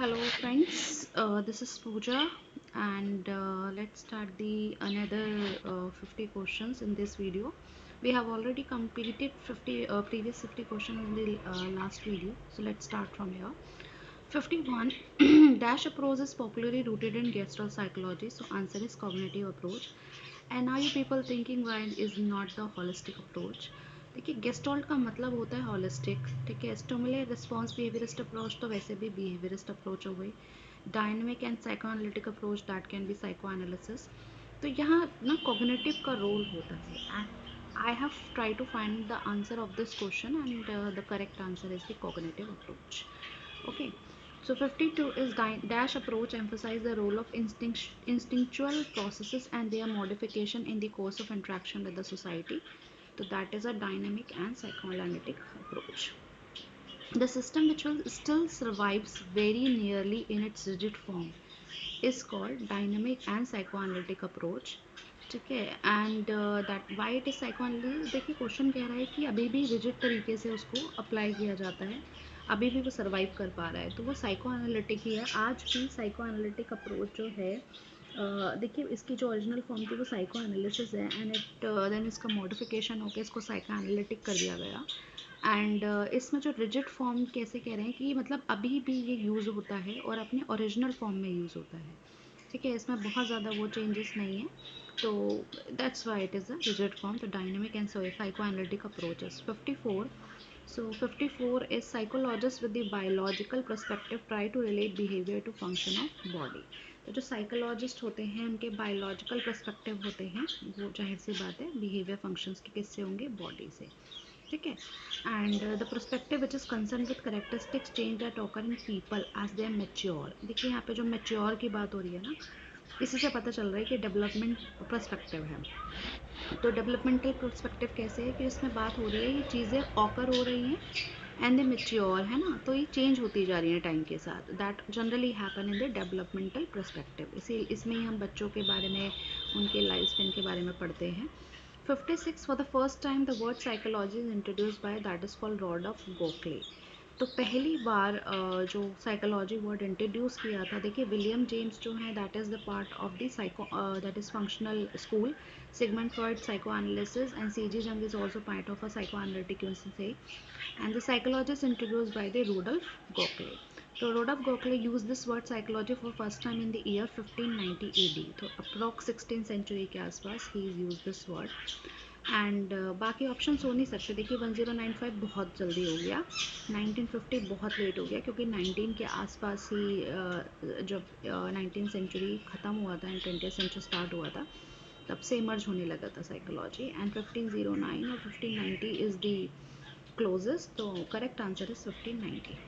Hello friends, this is Pooja and let's start the another 50 questions in this video. We have already completed 50 previous 50 questions in the last video, so let's start from here. 51. Dash approach is popularly rooted in gestalt psychology, so answer is cognitive approach. And now you people thinking why is not the holistic approach. देखिए gestalt का मतलब होता है holistic, ठीक है। स्टिमुलर response behaviourist approach तो वैसे भी बिहेवियरिस्ट अप्रोच हो गई। Dynamic and psycho analytic approach that can be psycho analysis. तो यहाँ ना कॉग्निटिव का रोल होता है। I have tried to find the answer of this question and the correct answer is the cognitive approach. Okay, so 52 is dash approach emphasize the role of instinctual processes and their modification in the course of interaction with the society. So that is a dynamic and psychoanalytic approach. The system which will still survives very nearly in its rigid form is called dynamic and psychoanalytic approach. ठीक है। And that why it is psychoanalysis. देखिए question कह रहा है कि अभी भी rigid तरीके से उसको अप्लाई किया जाता है, अभी भी वो सर्वाइव कर पा रहा है, तो वो साइको एनालिटिक ही है। आज भी साइको एनालिटिक अप्रोच जो है, देखिए इसकी जो ओरिजिनल फॉर्म थी वो साइको एनालिसिस है एंड इट देन इसका मॉडिफिकेशन होकर इसको साइको एनालिटिक कर दिया गया। एंड इसमें जो रिजिड फॉर्म कैसे कह रहे हैं कि मतलब अभी भी ये यूज़ होता है और अपने ओरिजिनल फॉर्म में यूज़ होता है, ठीक है। इसमें बहुत ज़्यादा वो चेंजेस नहीं है, तो that's why it is a rigid form. तो dynamic and psycho analytic approaches. 54. So 54 is psychologists with the biological perspective try to relate behavior to function of body. तो जो साइकोलॉजिस्ट होते हैं उनके बायोलॉजिकल पर्सपेक्टिव होते हैं, वो जाहिर सी बात है बिहेवियर फंक्शंस के किससे होंगे, बॉडी से, ठीक है। And the perspective which is concern with characteristics change that occur in people as they mature. देखिए यहाँ पे जो मैच्योर की बात हो रही है ना, इसी से पता चल रहा है कि डेवलपमेंट पर्सपेक्टिव है। तो डेवलपमेंटल पर्सपेक्टिव कैसे है कि इसमें बात हो रही है ये चीज़ें ऑकर हो रही हैं एंड दे मेच्योर, है ना, तो ये चेंज होती जा रही है टाइम के साथ। That generally happen in the developmental perspective. इसी इसमें ही हम बच्चों के बारे में, उनके लाइफ स्पेन के बारे में पढ़ते हैं। 56. For the first time the word psychology is introduce by that is called rod of Gokhale. तो पहली बार जो साइकोलॉजी वर्ड इंट्रोड्यूस किया था, देखिए विलियम जेम्स जो है that is the part of the psycho that is functional school, Sigmund Freud psychoanalysis and C.G. Jung is also part of a psychoanalytic, you can say, and the psychologist introduced by the Rudolf Gokhale. So Rudolf Gokhale used this word psychology for first time in the year 1590 AD. तो approx 16th century के आसपास he used this word. And बाकी option हो नहीं सकते। देखिए 1095 बहुत जल्दी हो गया, 1950 बहुत लेट हो गया, क्योंकि 19 के आसपास ही जब 19 सेंचुरी ख़त्म हुआ था एंड 20th सेंचुरी स्टार्ट हुआ था, तब से इमर्ज होने लगा था साइकोलॉजी। एंड 1509 और 1590 इज़ दी क्लोजेस्ट, तो correct answer is 1590।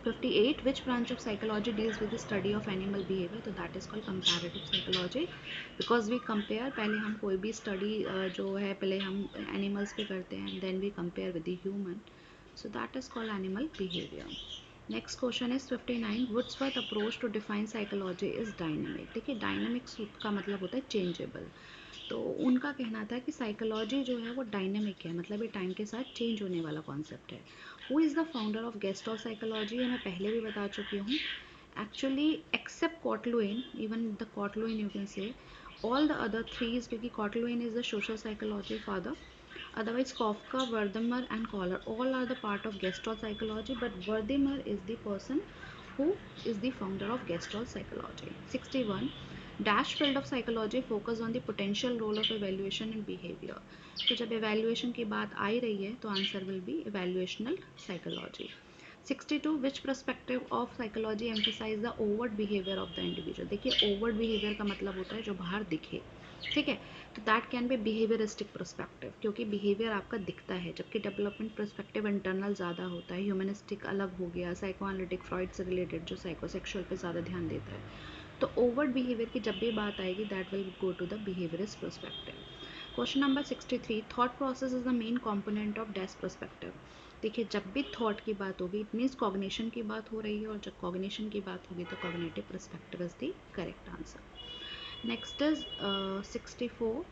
58. Which branch of psychology deals with the study of animal behavior? तो that is called comparative psychology, because we compare, पहले हम कोई भी study जो है पहले हम animals पे करते हैं and then we compare with the human, so that is called animal behavior. Next question is 59. Woodsworth approach to define psychology is dynamic. देखिए डायनेमिक का मतलब होता है चेंजेबल, तो उनका कहना था कि साइकोलॉजी जो है वो डायनेमिक है, मतलब ये टाइम के साथ चेंज होने वाला कॉन्सेप्ट है। Who is the founder of gestalt psychology, ये मैं पहले भी बता चुकी हूँ। एक्चुअली एक्सेप्ट कॉटलुइन, इवन द कॉटलुइन you can say, all the other threes, क्योंकि कॉटलुइन is the social psychology father, otherwise Kafka, Wertheimer and Koller all are the part of Gestalt psychology, but Wertheimer is the person who is the founder of Gestalt psychology. 61. Dash field of psychology focus on the potential role of evaluation and behavior. तो जब evaluation की बात आ ही रही है तो answer will be evaluational psychology. 62. Which perspective of psychology emphasize the overt behavior of the individual? देखिए overt behavior का मतलब होता है जो बाहर दिखे, ठीक है। तो that can be behaviouristic perspective, क्योंकि बिहेवियर आपका दिखता है, जबकि डेवलपमेंट परस्पेक्टिव इंटरनल ज़्यादा होता है। ह्यूमनिस्टिक अलग हो गया, साइकोएनालिटिक फ्रॉइड से रिलेटेड जो साइकोसेक्सुअल पे ज़्यादा ध्यान देता है। तो ओवर्ट बिहेवियर की जब भी बात आएगी that will go to the behaviourist perspective. Question number 63. Thought process is the main component of this perspective. देखिए जब भी थॉट की बात होगी इट मीन्स कॉग्निशन की बात हो रही है, और जब कॉग्निशन की बात होगी तो cognitive perspective is the correct answer. Next is 64.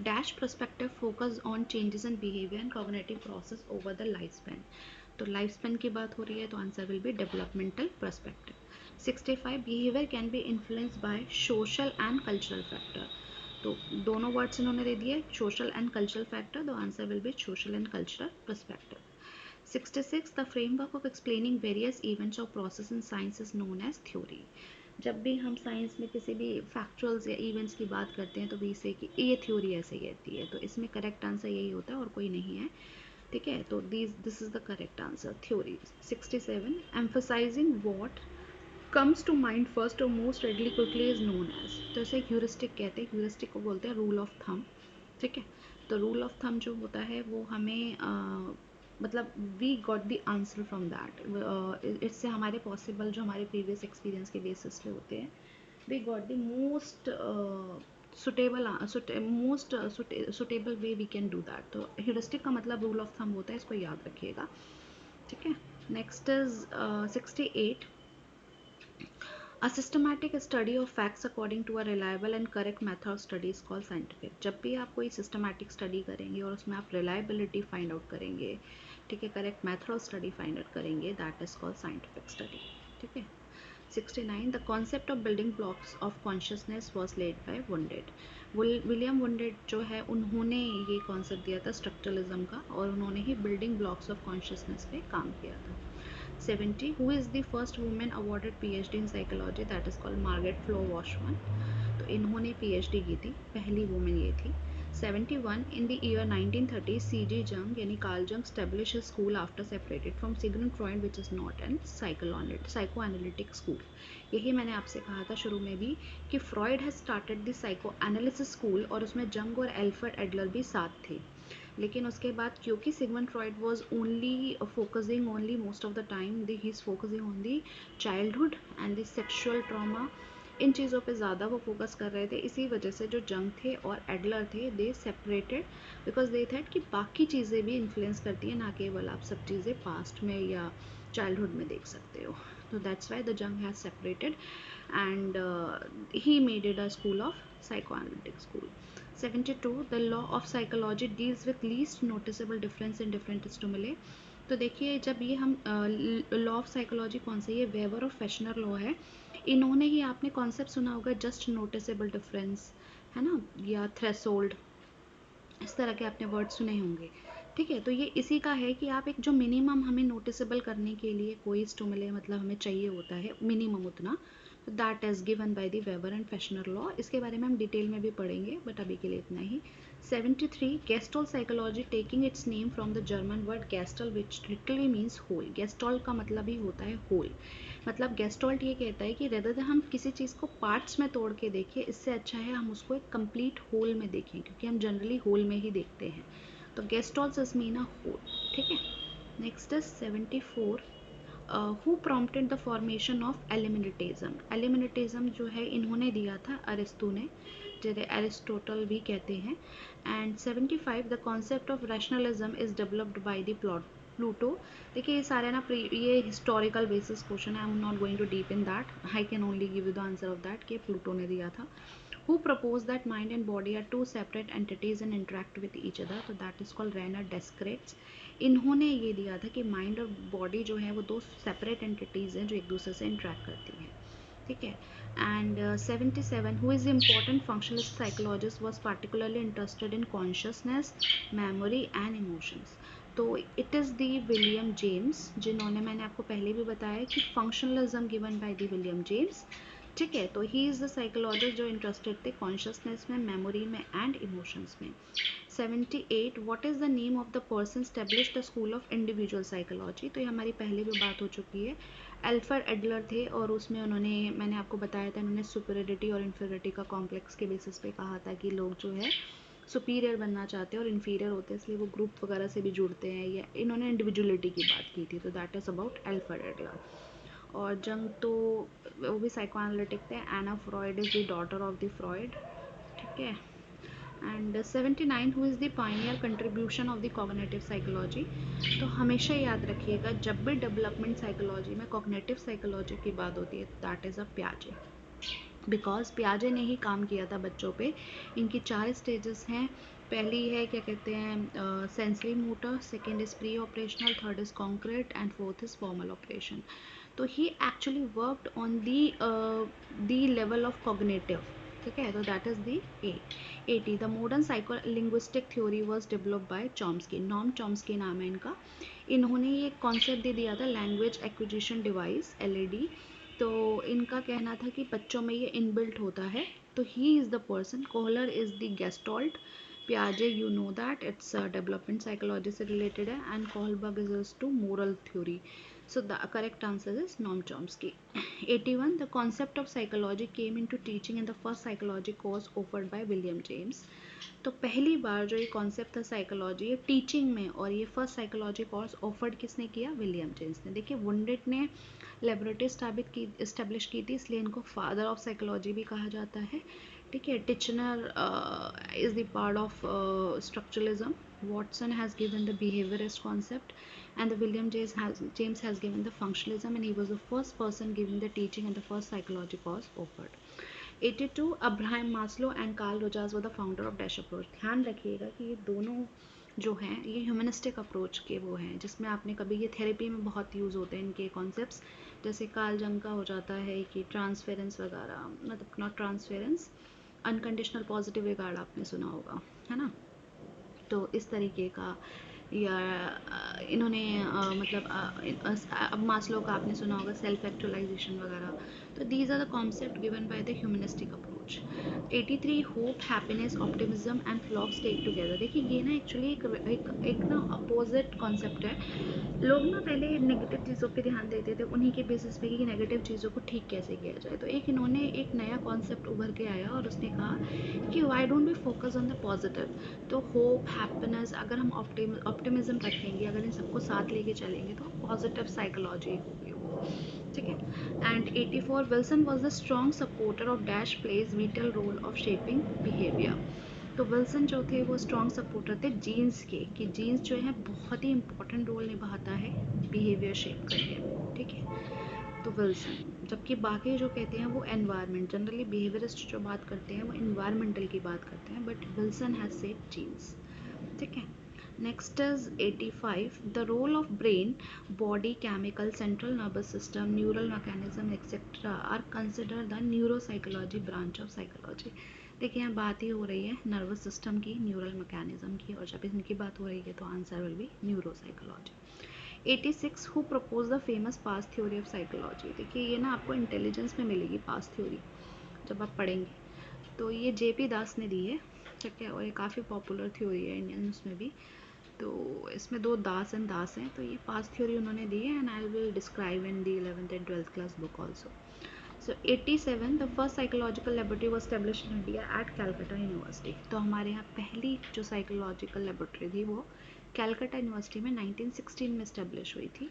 Dash perspective focus on changes in behavior and cognitive process over the lifespan. तो लाइफ स्पेन की बात हो रही है तो answer will be developmental perspective. 65 behaviour can be influenced by social and cultural factor. तो दोनों words इन्होंने दे दिए, social and cultural factor. The answer will be social and cultural perspective. 66 the framework of explaining various events और process in science is known as theory. जब भी हम science में किसी भी फैक्चुअल्स या इवेंट्स की बात करते हैं तो वी से कि ये थ्योरी ऐसे कहती है, तो इसमें करेक्ट आंसर यही होता है और कोई नहीं है. ठीक है, तो this is the correct answer, theory. 67 emphasising what comes to mind first और most readily quickly is known as. तो इसे ह्यूरिस्टिक कहते हैं. ह्यूरिस्टिक को बोलते हैं रूल ऑफ थंब. ठीक है, तो रूल ऑफ थंब जो होता है वो हमें मतलब we got the answer from that. इससे हमारे पॉसिबल जो हमारे प्रीवियस एक्सपीरियंस के बेसिस पे होते हैं, we got the most suitable way we can do that. तो ह्यूरिस्टिक का मतलब रूल ऑफ थंब होता है, इसको याद रखिएगा. ठीक है, next is 68. A systematic study of facts according to a reliable and correct method of study is called scientific. जब भी आप कोई systematic study करेंगे और उसमें आप reliability find out करेंगे, ठीक है, correct method of study find out करेंगे, that is called scientific study. ठीक है. 69 the concept of building blocks of consciousness was laid by Wundt. William Wundt जो है उन्होंने ये कॉन्सेप्ट दिया था स्ट्रक्चरलिज्म का, और उन्होंने ही बिल्डिंग ब्लॉक्स ऑफ कॉन्शियसनेस पे काम किया था. 70 who is the first woman awarded PhD in psychology, that is called Margaret Flo Washburn. तो इन्होंने PhD की थी, पहली वुमेन ये थी. 71 in the year 1930 C.G. Jung यानी कार्ल जंग established his school after separated from Sigmund Freud which is not an psychoanalytic school. यही मैंने आपसे कहा था शुरू में भी कि Freud has started the psychoanalysis school और उसमें जंग और एल्फ्रेड एडलर भी साथ थे. लेकिन उसके बाद क्योंकि Sigmund Freud was only focusing only most of the time he is focusing on the childhood and the sexual trauma, इन चीज़ों पे ज़्यादा वो फोकस कर रहे थे. इसी वजह से जो जंग थे और एडलर थे दे सेपरेटेड बिकॉज दे थॉट कि बाकी चीज़ें भी इन्फ्लुएंस करती हैं, ना केवल आप सब चीज़ें पास्ट में या चाइल्डहुड में देख सकते हो. तो दैट्स वाई द जंग has separated and he made it a school of psychoanalytic school. 72 the law of psychology deals with least noticeable difference in different stimuli. तो देखिए जब ये हम लॉ ऑफ साइकोलॉजी कौन सा, ये वेबर और फेशनर लॉ है. इन्होंने ही, आपने कॉन्सेप्ट सुना होगा जस्ट नोटिसेबल डिफरेंस, है ना, या थ्रेशोल्ड, इस तरह के आपने वर्ड सुने होंगे. ठीक है, तो ये इसी का है कि आप एक जो मिनिमम हमें नोटिसेबल करने के लिए कोई स्टिमुले मतलब हमें चाहिए होता है मिनिमम उतना, तो that is given by the weber and freshener law. इसके बारे में हम डिटेल में भी पढ़ेंगे बट अभी के लिए इतना ही. 73 gestalt psychology taking its name from the German word gestalt which literally means whole. Gestalt का मतलब ही होता है होल. मतलब गेस्टोल्ट ये कहता है कि रेदर देन हम किसी चीज़ को पार्ट्स में तोड़ के देखें, इससे अच्छा है हम उसको एक कंप्लीट होल में देखें, क्योंकि हम जनरली होल में ही देखते हैं. तो gestalts is mean a whole. ठीक है, next is 74 who prompted the formation of elementism. Elementism जो है इन्होंने दिया था अरिस्टो ने, जिसे एरिस्टोटल भी कहते हैं. And 75 the concept of rationalism is developed by the Pluto. देखिए ये सारे ना ये हिस्टोरिकल बेसिस क्वेश्चन है, I am not going to deep in that, I can only give you the answer of that कि प्लूटो ने दिया था. Who proposed that mind and body are two separate entities and interact with each other, तो that is called Rainer Descartes. इन्होंने ये दिया था कि माइंड और बॉडी जो है वो दो सेपरेट एंटिटीज़ हैं जो एक दूसरे से इंटरेक्ट करती हैं. ठीक है. And 77 who is important functionalist psychologist was particularly interested in consciousness, memory and emotions. तो it is the William James, जिन्होंने, मैंने आपको पहले भी बताया कि functionalism given by the William James. ठीक है, तो ही इज़ द साइकोलॉजिस्ट जो इंटरेस्टेड थे कॉन्शियसनेस में, मेमोरी में एंड इमोशंस में. 78 what is the name of the person establish the school of individual psychology. तो ये हमारी पहले भी बात हो चुकी है. एल्फ्रेड एडलर थे और उसमें उन्होंने, मैंने आपको बताया था, उन्होंने सुपीरियरिटी और इन्फीरियरिटी का कॉम्प्लेक्स के बेसिस पे कहा था कि लोग जो है सुपीरियर बनना चाहते हैं और इन्फीरियर होते हैं, इसलिए वो ग्रुप वगैरह से भी जुड़ते हैं, या इन्होंने इंडिविजुअलिटी की बात की थी. तो that is about Alfred Adler. और जंग तो वो भी साइकोएनालिटिक थे. एना Freud is the daughter of the Freud. ठीक है. And 79 who is the Pioneer contribution of the cognitive psychology. तो हमेशा याद रखिएगा जब भी डेवलपमेंट साइकोलॉजी में कॉग्निटिव साइकोलॉजी की बात होती है दैट इज़ अ पियाजे, बिकॉज पियाजे ने ही काम किया था बच्चों पे. इनकी 4 स्टेजेस हैं पहली है क्या कहते हैं sensory motor, second is pre operational, third is concrete and fourth is formal operation. तो he actually worked on the level of cognitive. ठीक है, तो that is the A. 80 the modern psycho linguistic theory was developed by Chomsky. Noam Chomsky नाम है इनका. इन्होंने ये concept दे दिया था लैंग्वेज एक्विजिशन डिवाइस एलएडी. तो इनका कहना था कि बच्चों में ये इनबिल्ट होता है. तो he is the person. Kohler is the gestalt. पियाजे you know that it's development psychology से रिलेटेड है. And Kohlberg is to moral theory. So the correct answer is Noam Chomsky. 81 the concept of psychology came into teaching in the first psychology course offered by William James. तो पहली बार जो ये concept था psychology ये teaching में, और ये first psychology course offered किसने किया? विलियम जेम्स ने. देखिए वुंडेट ने लेबोरेटरी इस्टेब्लिश की थी, इसलिए इनको फादर ऑफ साइकोलॉजी भी कहा जाता है. ठीक है. Titchener is the part of structuralism. Watson has given the behaviorist concept, and the William James has given the functionalism, and he was the first person giving the teaching and the first psychology course offered. 82 Abraham Maslow and Carl Rogers were the founder of dash approach. ध्यान रखिएगा कि ये दोनों जो हैं ये humanistic approach के वो हैं, जिसमें आपने कभी ये थेरेपी में बहुत यूज़ होते हैं इनके कॉन्सेप्ट्स. जैसे कार्ल जंग का हो जाता है कि ट्रांसफेरेंस वगैरह, मतलब not transference, unconditional positive regard आपने सुना होगा, है ना. तो इस तरीके का, या इन्होंने मतलब अब मास्लो का आपने सुना होगा सेल्फ एक्चुअलाइजेशन वगैरह. तो these are the concept given by the humanistic approach. 83 hope, happiness, optimism and flocks take together. देखिए ये ना एक्चुअली एक ना अपोजिट कॉन्सेप्ट है. लोग ना पहले नेगेटिव चीज़ों पे ध्यान देते थे, उन्हीं के बेसिस पे कि नेगेटिव चीज़ों को ठीक कैसे किया जाए. तो एक इन्होंने एक नया कॉन्सेप्ट उभर के आया और उसने कहा कि why don't we focus on the positive. तो होप, हैप्पीनेस, अगर हम ऑप्टिमिज्म रखेंगे, अगर इन सबको साथ लेके चलेंगे तो पॉजिटिव साइकोलॉजी होगी वो. ठीक है. And 84 Wilson was the strong supporter of dash plays vital role of shaping behaviour. तो विल्सन जो थे वो स्ट्रॉन्ग सपोर्टर थे जीन्स के, कि जीन्स जो है बहुत ही इंपॉर्टेंट रोल निभाता है बिहेवियर शेप करके. ठीक है. तो विल्सन, जबकि बाकी जो कहते हैं वो एनवायरनमेंट, जनरली बिहेवियरिस्ट जो बात करते हैं वो एनवायरमेंटल की बात करते हैं, but Wilson has said genes. ठीक है. Next is 85 the role of brain, body, chemical, central nervous system, neural mechanism etcetera are consider the neuropsychology branch of psychology. देखिए यहाँ बात ही हो रही है नर्वस सिस्टम की, न्यूरल मैकेनिज्म की, और जब इनकी बात हो रही है तो answer will be neuropsychology. 86 who propose the famous past theory of psychology. देखिए ये ना आपको इंटेलिजेंस में मिलेगी पास्ट थ्योरी जब आप पढ़ेंगे. तो ये जेपी दास ने दी है. ठीक है. और ये काफ़ी पॉपुलर थ्योरी है इंडियन उसमें भी. तो इसमें दो दास एंड दास हैं, तो ये पास्ट थ्योरी उन्होंने दी है, and I will describe in the 11th and 12th class book also. So 87 the first psychological laboratory was established in India at Calcutta University. तो हमारे यहाँ पहली जो साइकोलॉजिकल लेबोरेटरी थी वो कैलकटा यूनिवर्सिटी में 1916 में इस्टेब्लिश हुई थी.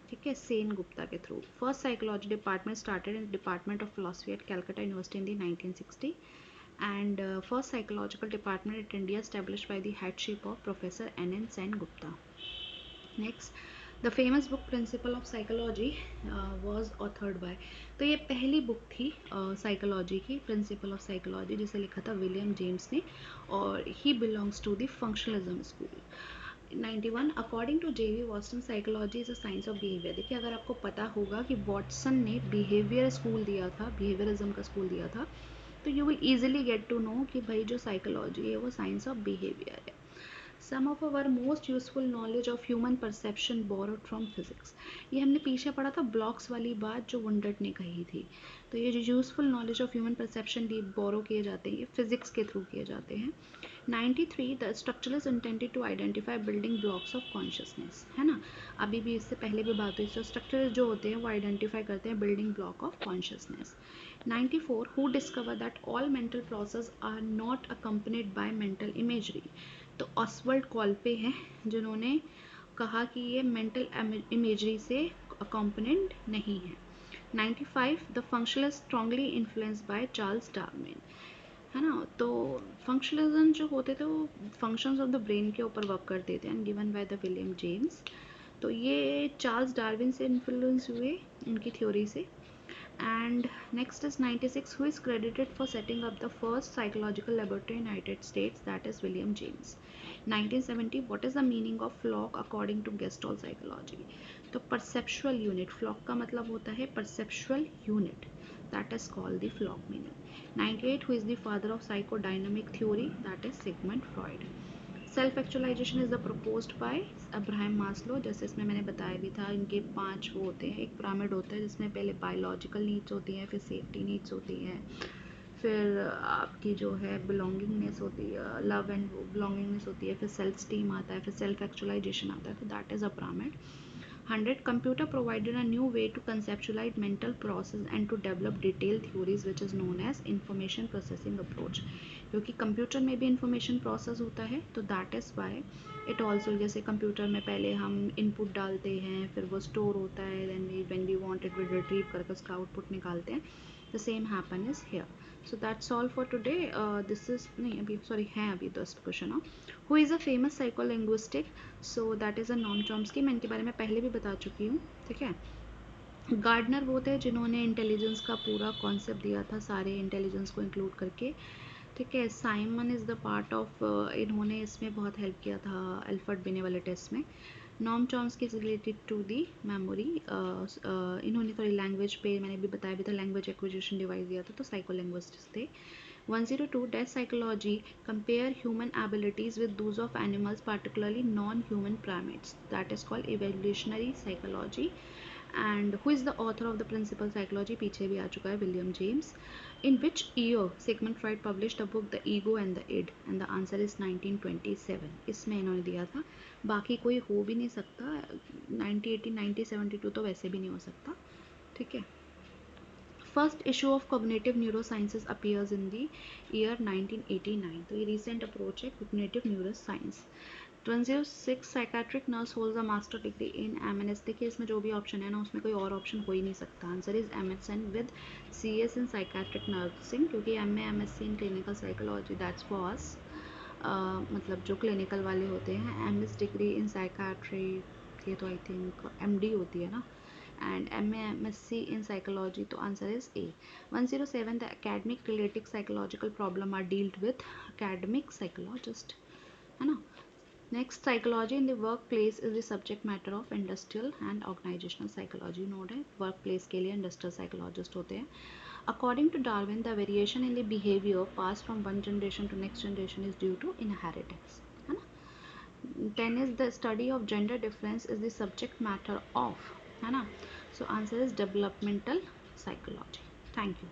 ठीक है. सेन गुप्ता के थ्रू. First psychology department started in department of philosophy at Calcutta university in the 1960, and first psychological department at India established by the headship of Professor N.N. Sen Gupta. Next, the famous book Principle of Psychology was authored by. तो ये पहली book थी psychology की, principle of psychology, जिसे लिखा था William James ने, और he belongs to the functionalism school. 91 according to JB Watson psychology is a science of behaviour. देखिए अगर आपको पता होगा कि वॉटसन ने बिहेवियर स्कूल दिया था, बिहेवियरिज्म का स्कूल दिया था, तो you will easily get to know कि भाई जो साइकोलॉजी है वो साइंस ऑफ बिहेवियर है. Some of our most useful knowledge of human perception borrowed from physics. ये हमने पीछे पढ़ा था ब्लॉक्स वाली बात जो वुंडर्ट ने कही थी. तो ये जो useful knowledge of human perception borrow किए जाते हैं ये फिजिक्स के थ्रू किए जाते हैं. 93 the structure is intended to identify building blocks of consciousness, है ना. अभी भी इससे पहले भी बात हुई. तो स्ट्रक्चर जो होते हैं वो आइडेंटिफाई करते हैं building block of consciousness. 94 who discovered that all mental processes are not accompanied by mental imagery. तो ऑसवर्ल्ड कॉल्पे हैं जिन्होंने कहा कि ये मेंटल इमेजरी से अकम्पनीड नहीं है. 95 the functionalist strongly influenced by Charles Darwin, है ना. तो फंक्शनलिज्म जो होते थे वो फंक्शंस ऑफ द ब्रेन के ऊपर वर्क करते थे, and given by the William James. तो ये चार्ल्स डार्विन से इन्फ्लुएंस हुए उनकी थ्योरी से. And next is 96, who is credited for setting up the first psychological laboratory in United States, that is William James. 1970, what is the meaning of flock according to Gestalt psychology? तो perceptual unit, flock का मतलब होता है perceptual unit, that is called the flock meaning. 98, who is the father of psychodynamic theory, that is Sigmund Freud. Self actualisation is the proposed by Abraham Maslow, जैसे इसमें मैंने बताया भी था, इनके 5 वो होते हैं, एक पिरामिड होता है जिसमें पहले बायोलॉजिकल नीड्स होती हैं, फिर सेफ्टी नीड्स होती हैं, फिर आपकी जो है बिलोंगिंगनेस होती है, लव एंड बिलोंगिंगनेस होती है, फिर सेल्फ स्टीम आता है, फिर सेल्फ एक्चुअलाइजेशन आता है, तो that is a pyramid. 100, computer provided a new way to conceptualize mental process and to develop detailed theories which is known as information processing approach. क्योंकि कंप्यूटर में भी इंफॉर्मेशन प्रोसेस होता है, तो that is why it also, जैसे computer में पहले हम इनपुट डालते हैं, फिर वो स्टोर होता है, then we when we want it we retrieve करके उसका आउटपुट निकालते हैं. The same happen is here. So that's all for today. This is नहीं, अभी सॉरी है अभी 10 question. Who is a famous psycholinguistic, so that is a Noam Chomsky. मैं इनके बारे में पहले भी बता चुकी हूँ, ठीक है. गार्डनर वो थे जिन्होंने इंटेलिजेंस का पूरा कॉन्सेप्ट दिया था, सारे इंटेलिजेंस को इंक्लूड करके, ठीक है. Simon is the part of, इन्होंने इसमें बहुत हेल्प किया था अल्फ्रेड बिने वाले टेस्ट में. Noam Chomsky is related to the memory. इन्होंने थोड़ी लैंग्वेज पे, मैंने भी बताया भी था, लैंग्वेज एक्विजिशन डिवाइस दिया था, तो साइकोलिंग्विस्ट थे. 102, death psychology, compare human abilities with those of animals, particularly non-human primates, that is called evolutionary psychology. And who is the author of the principal psychology, पीछे भी आ चुका है, William James. In which year Sigmund Freud published the book The Ego and the Id, and the answer is 1927. इसमें इन्होंने दिया था, बाकी कोई हो भी नहीं सकता, 1918 1972 तो वैसे भी नहीं हो सकता, ठीक है. First issue of cognitive neurosciences appears in the year 1989, तो ये रिसेंट अप्रोच है cognitive neuroscience. 106, psychiatric nurse holds a master degree in MNS. देखिए इसमें जो भी ऑप्शन है ना, उसमें कोई और ऑप्शन हो ही नहीं सकता. Answer is MSN with CS in psychiatric nursing, क्योंकि MSc in clinical psychology, that's for us. मतलब जो क्लिनिकल वाले होते हैं. एमएस डिग्री इन साइकेट्री, ये तो आई थिंक एमडी होती है ना, and MSc in psychology, तो answer is A. 107, the academic related psychological problem are dealt with academic psychologist, है ना. Next, psychology in the workplace is the subject matter of industrial and organizational psychology. Note है, workplace के लिए industrial psychologist होते हैं. According to Darwin, the variation in the behavior passed from one generation to next generation is due to inheritance, है ना. 10 is the study of gender difference is the subject matter of, है ना. So answer is developmental psychology. Thank you.